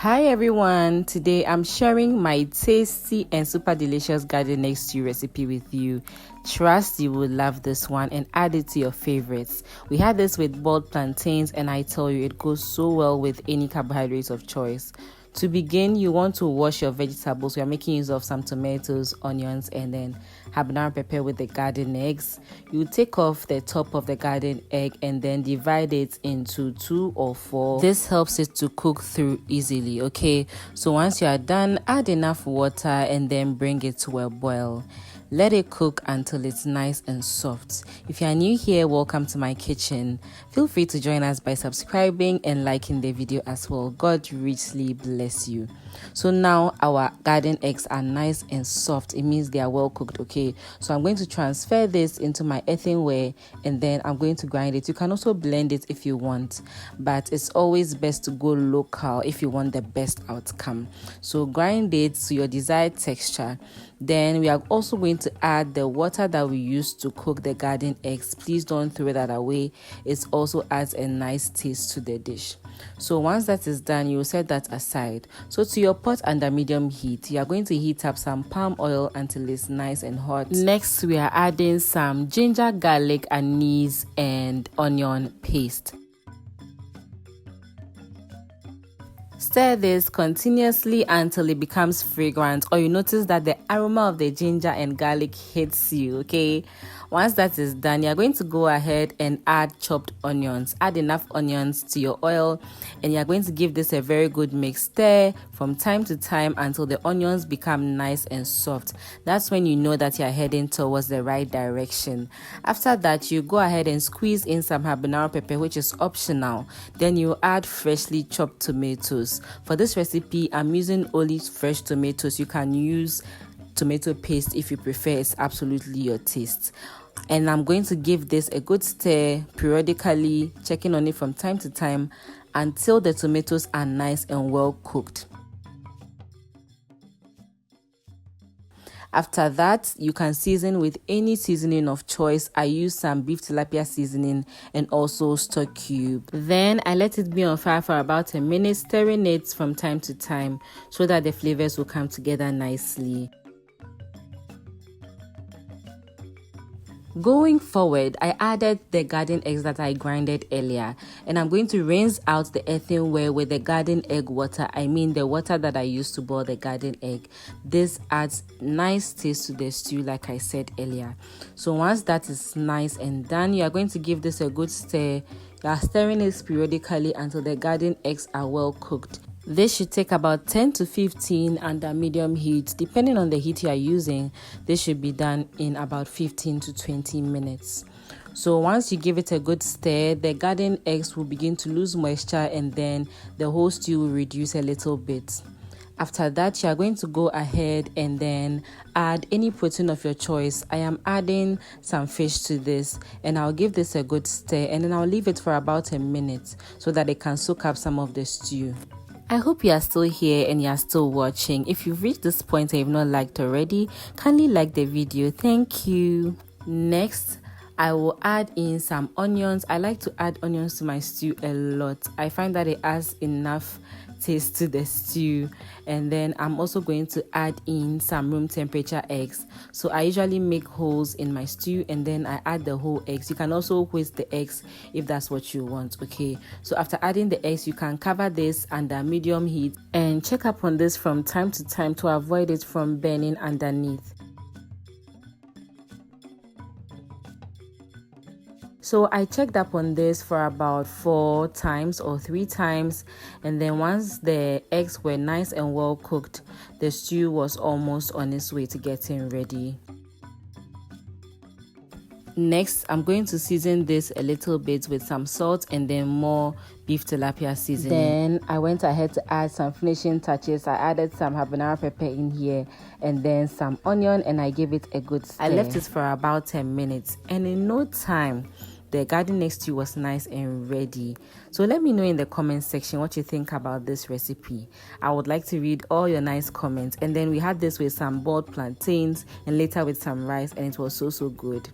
Hi everyone, today I'm sharing my tasty and super delicious garden egg stew recipe with you. Trust you will love this one and add it to your favorites. We had this with boiled plantains and I tell you it goes so well with any carbohydrates of choice. To begin, you want to wash your vegetables. We are making use of some tomatoes, onions, and then habanero pepper with the garden eggs. You take off the top of the garden egg and then divide it into 2 or 4. This helps it to cook through easily, okay? So once you are done, add enough water and then bring it to a boil. Let it cook until it's nice and soft. If you are new here, welcome to my kitchen. Feel free to join us by subscribing and liking the video as well. God richly bless you. So now our garden eggs are nice and soft. It means they are well cooked, okay? So I'm going to transfer this into my earthenware and then I'm going to grind it. You can also blend it if you want, but it's always best to go local if you want the best outcome. So grind it to your desired texture. Then we are also going to add the water that we used to cook the garden eggs. Please don't throw that away. It also adds a nice taste to the dish. So once that is done, you will set that aside. So to your pot under medium heat, you are going to heat up some palm oil until it's nice and hot. Next, we are adding some ginger, garlic, anise, and onion paste. Stir this continuously until it becomes fragrant, or you notice that the aroma of the ginger and garlic hits you, okay? Once that is done, you're going to go ahead and add chopped onions. Add enough onions to your oil and you're going to give this a very good mix. Stir from time to time until the onions become nice and soft. That's when you know that you're heading towards the right direction. After that, you go ahead and squeeze in some habanero pepper, which is optional. Then you add freshly chopped tomatoes. For this recipe, I'm using only fresh tomatoes. You can use tomato paste if you prefer. It's absolutely your taste. And I'm going to give this a good stir periodically, checking on it from time to time until the tomatoes are nice and well cooked. After that, you can season with any seasoning of choice. I use some beef tilapia seasoning and also stock cube. Then I let it be on fire for about a minute, stirring it from time to time so that the flavors will come together nicely. Going forward, I added the garden eggs that I grinded earlier, and I'm going to rinse out the earthenware with the garden egg water. I mean the water that I used to boil the garden egg. This adds nice taste to the stew, like I said earlier. So once that is nice and done, you are going to give this a good stir. You are stirring it periodically until the garden eggs are well cooked. This should take about 10 to 15 under medium heat. Depending on the heat you are using, this should be done in about 15 to 20 minutes. So once you give it a good stir, the garden eggs will begin to lose moisture and then the whole stew will reduce a little bit. After that, you are going to go ahead and then add any protein of your choice. I am adding some fish to this and I'll give this a good stir and then I'll leave it for about a minute so that it can soak up some of the stew. I hope you are still here and you are still watching. If you've reached this point and you've not liked already, kindly like the video. Thank you. Next, I will add in some onions. I like to add onions to my stew a lot. I find that it adds enough taste to the stew. And then I'm also going to add in some room temperature eggs. So I usually make holes in my stew and then I add the whole eggs. You can also whisk the eggs if that's what you want, okay? So after adding the eggs, you can cover this under medium heat and check up on this from time to time to avoid it from burning underneath. So I checked up on this for about 4 times or 3 times, and then once the eggs were nice and well cooked, the stew was almost on its way to getting ready. Next, I'm going to season this a little bit with some salt and then more beef tilapia seasoning. Then I went ahead to add some finishing touches. I added some habanero pepper in here and then some onion and I gave it a good stir. I left it for about 10 minutes and in no time, the garden egg stew was nice and ready. So let me know in the comment section what you think about this recipe. I would like to read all your nice comments. And then we had this with some boiled plantains and later with some rice and it was so good.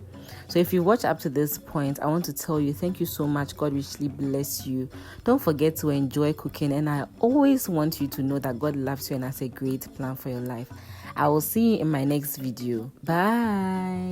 So if you watch up to this point, I want to tell you thank you so much. God richly bless you. Don't forget to enjoy cooking, and I always want you to know that God loves you and has a great plan for your life. I will see you in my next video. Bye.